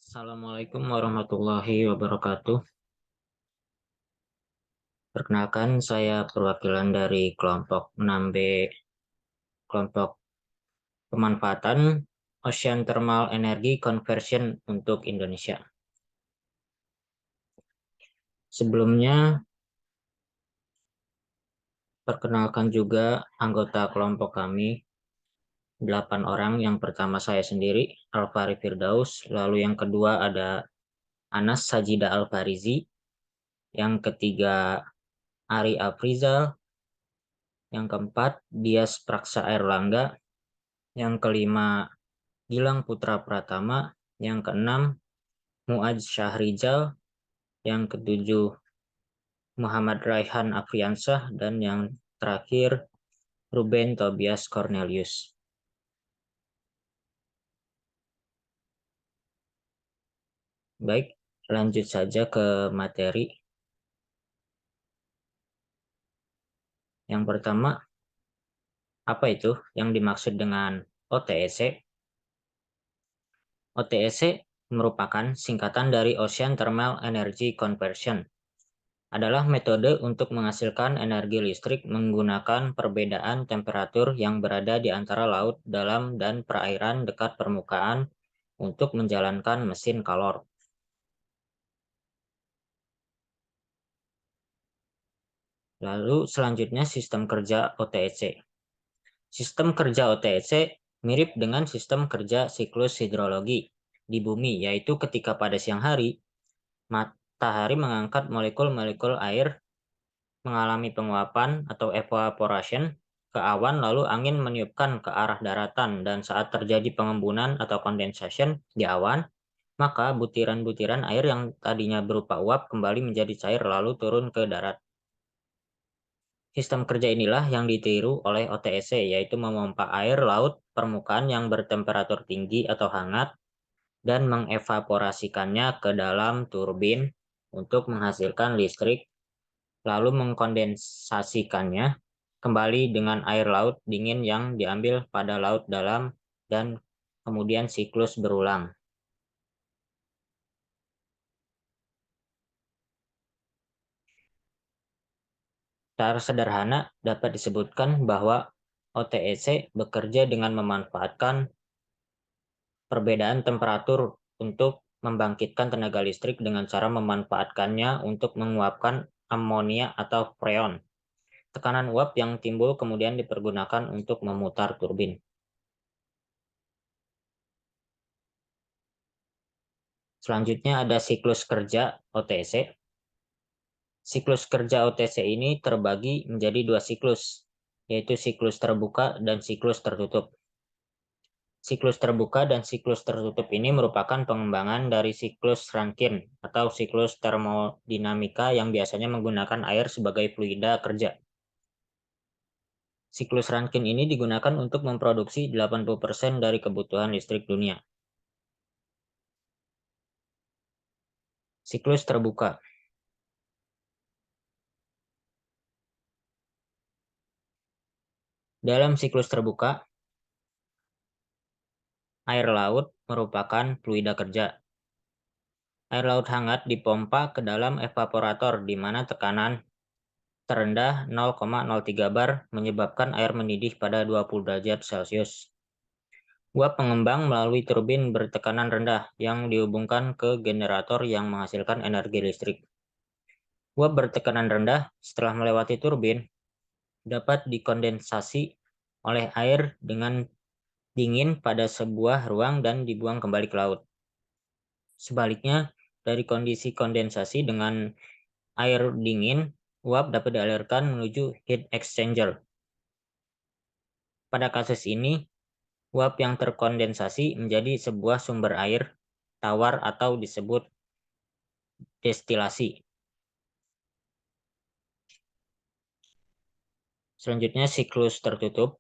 Assalamualaikum warahmatullahi wabarakatuh. Perkenalkan, saya perwakilan dari kelompok 6B, kelompok pemanfaatan Ocean Thermal Energy Conversion untuk Indonesia. Sebelumnya, perkenalkan juga anggota kelompok kami, 8 orang. Yang pertama saya sendiri, Alfari Firdaus. Lalu yang kedua ada Anas Sajida Alfarizi. Yang ketiga, Ari Afrizal. Yang keempat, Dias Praksa Erlangga. Yang kelima, Gilang Putra Pratama. Yang keenam, Muadz Syahrizal. Yang ketujuh, Muhammad Raihan Afriansah. Dan yang terakhir, Ruben Tobias Cornelius. Baik, lanjut saja ke materi. Yang pertama, apa itu yang dimaksud dengan OTEC? OTEC merupakan singkatan dari Ocean Thermal Energy Conversion. Adalah metode untuk menghasilkan energi listrik menggunakan perbedaan temperatur yang berada di antara laut dalam dan perairan dekat permukaan untuk menjalankan mesin kalor. Lalu selanjutnya sistem kerja OTEC. Sistem kerja OTEC mirip dengan sistem kerja siklus hidrologi di bumi, yaitu ketika pada siang hari, matahari mengangkat molekul-molekul air mengalami penguapan atau evaporation ke awan, lalu angin meniupkan ke arah daratan, dan saat terjadi pengembunan atau condensation di awan, maka butiran-butiran air yang tadinya berupa uap kembali menjadi cair lalu turun ke darat. Sistem kerja inilah yang ditiru oleh OTEC, yaitu memompa air laut permukaan yang bertemperatur tinggi atau hangat dan mengevaporasikannya ke dalam turbin untuk menghasilkan listrik, lalu mengkondensasikannya kembali dengan air laut dingin yang diambil pada laut dalam, dan kemudian siklus berulang. Secara sederhana dapat disebutkan bahwa OTEC bekerja dengan memanfaatkan perbedaan temperatur untuk membangkitkan tenaga listrik dengan cara memanfaatkannya untuk menguapkan amonia atau freon. Tekanan uap yang timbul kemudian dipergunakan untuk memutar turbin. Selanjutnya ada siklus kerja OTC. Siklus kerja OTC ini terbagi menjadi dua siklus, yaitu siklus terbuka dan siklus tertutup. Siklus terbuka dan siklus tertutup ini merupakan pengembangan dari siklus Rankine atau siklus termodinamika yang biasanya menggunakan air sebagai fluida kerja. Siklus Rankine ini digunakan untuk memproduksi 80% dari kebutuhan listrik dunia. Siklus terbuka. Dalam siklus terbuka, air laut merupakan fluida kerja. Air laut hangat dipompa ke dalam evaporator di mana tekanan terendah 0,03 bar menyebabkan air mendidih pada 20 derajat Celcius. Uap mengembang melalui turbin bertekanan rendah yang dihubungkan ke generator yang menghasilkan energi listrik. Uap bertekanan rendah setelah melewati turbin dapat dikondensasi oleh air dengan dingin pada sebuah ruang dan dibuang kembali ke laut. Sebaliknya, dari kondisi kondensasi dengan air dingin, uap dapat dialirkan menuju heat exchanger. Pada kasus ini, uap yang terkondensasi menjadi sebuah sumber air tawar atau disebut destilasi. Selanjutnya, siklus tertutup.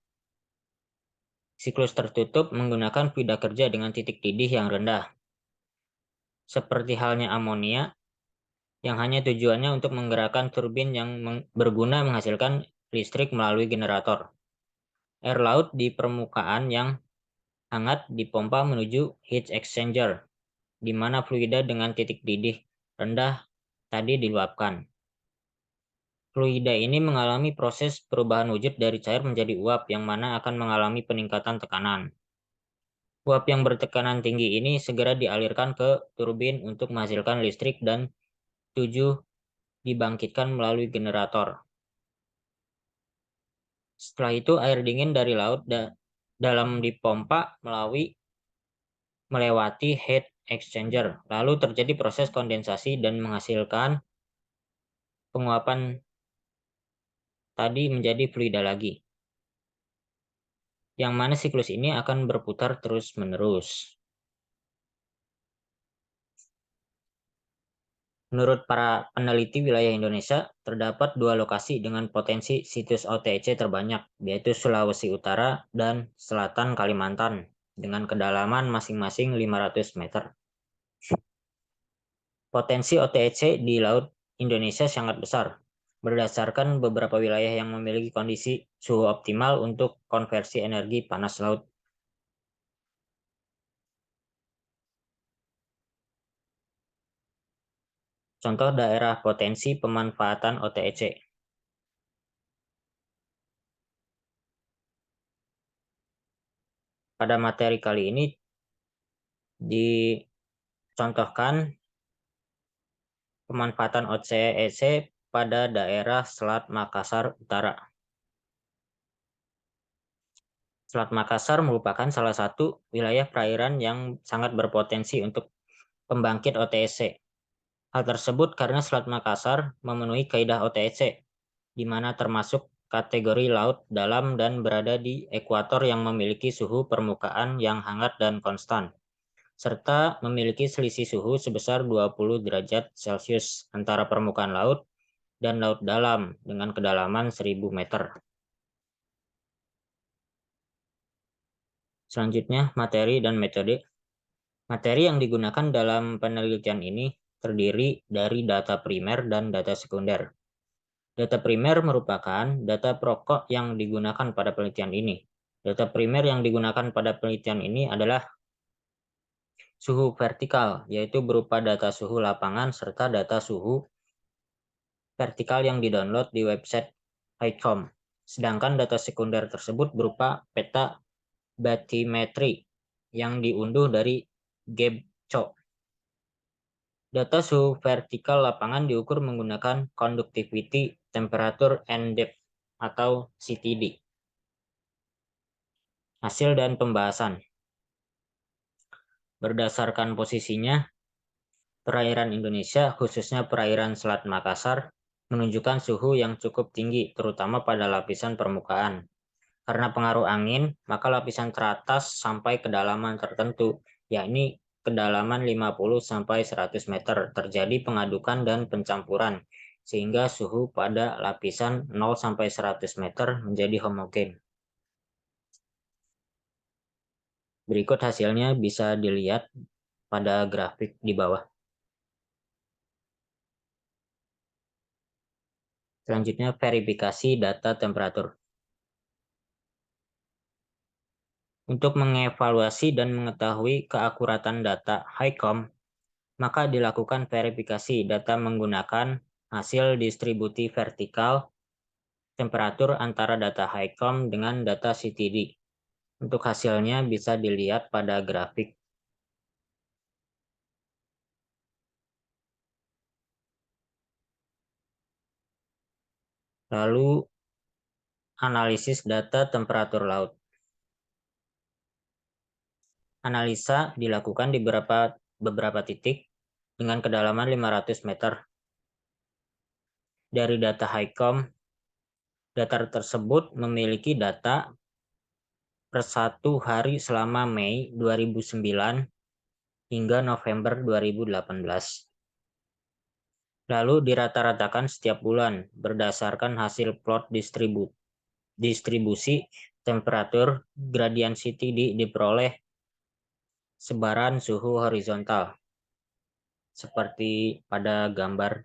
Siklus tertutup menggunakan fluida kerja dengan titik didih yang rendah. Seperti halnya amonia, yang hanya tujuannya untuk menggerakkan turbin yang berguna menghasilkan listrik melalui generator. Air laut di permukaan yang hangat dipompa menuju heat exchanger. di mana fluida dengan titik didih rendah tadi diluapkan. Fluida ini mengalami proses perubahan wujud dari cair menjadi uap yang mana akan mengalami peningkatan tekanan. Uap yang bertekanan tinggi ini segera dialirkan ke turbin untuk menghasilkan listrik dan 7 dibangkitkan melalui generator. Setelah itu air dingin dari laut dalam dipompa melewati heat exchanger. Lalu terjadi proses kondensasi dan menghasilkan penguapan tadi menjadi fluida lagi. Yang mana siklus ini akan berputar terus-menerus. Menurut para peneliti wilayah Indonesia, terdapat 2 lokasi dengan potensi situs OTC terbanyak, yaitu Sulawesi Utara dan Selatan Kalimantan, dengan kedalaman masing-masing 500 meter. Potensi OTC di Laut Indonesia sangat besar, berdasarkan beberapa wilayah yang memiliki kondisi suhu optimal untuk konversi energi panas laut. Contoh daerah potensi pemanfaatan OTC. Pada materi kali ini dicontohkan pemanfaatan OTC pada daerah Selat Makassar Utara. Selat Makassar merupakan salah satu wilayah perairan yang sangat berpotensi untuk pembangkit OTC. Hal tersebut karena Selat Makassar memenuhi kaidah OTC, di mana termasuk kategori laut dalam dan berada di ekuator yang memiliki suhu permukaan yang hangat dan konstan, serta memiliki selisih suhu sebesar 20 derajat Celcius antara permukaan laut dan laut dalam dengan kedalaman 1000 meter. Selanjutnya, materi dan metode. Materi yang digunakan dalam penelitian ini terdiri dari data primer dan data sekunder. Data primer merupakan data pokok yang digunakan pada penelitian ini. Data primer yang digunakan pada penelitian ini adalah suhu vertikal, yaitu berupa data suhu lapangan serta data suhu vertikal yang didownload di website HiCom. Sedangkan data sekunder tersebut berupa peta bathymetry yang diunduh dari GEBCO. Data suhu vertikal lapangan diukur menggunakan conductivity, temperature, and depth atau CTD. Hasil dan pembahasan. Berdasarkan posisinya, perairan Indonesia, khususnya perairan Selat Makassar, menunjukkan suhu yang cukup tinggi, terutama pada lapisan permukaan. Karena pengaruh angin, maka lapisan teratas sampai kedalaman tertentu, yakni kedalaman 50-100 meter, terjadi pengadukan dan pencampuran, sehingga suhu pada lapisan 0-100 meter menjadi homogen. Berikut hasilnya bisa dilihat pada grafik di bawah. Selanjutnya, verifikasi data temperatur. Untuk mengevaluasi dan mengetahui keakuratan data HiCom, maka dilakukan verifikasi data menggunakan hasil distribusi vertikal temperatur antara data HiCom dengan data CTD. Untuk hasilnya bisa dilihat pada grafik. Lalu, analisis data temperatur laut. Analisa dilakukan di beberapa titik dengan kedalaman 500 meter. Dari data HiCom, data tersebut memiliki data per 1 hari selama Mei 2009 hingga November 2018. Lalu dirata-ratakan setiap bulan berdasarkan hasil plot distribusi temperatur gradient CTD diperoleh sebaran suhu horizontal seperti pada gambar.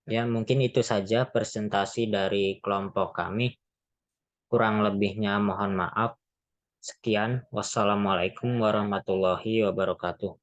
Ya, mungkin itu saja presentasi dari kelompok kami. Kurang lebihnya mohon maaf. Sekian, wassalamualaikum warahmatullahi wabarakatuh.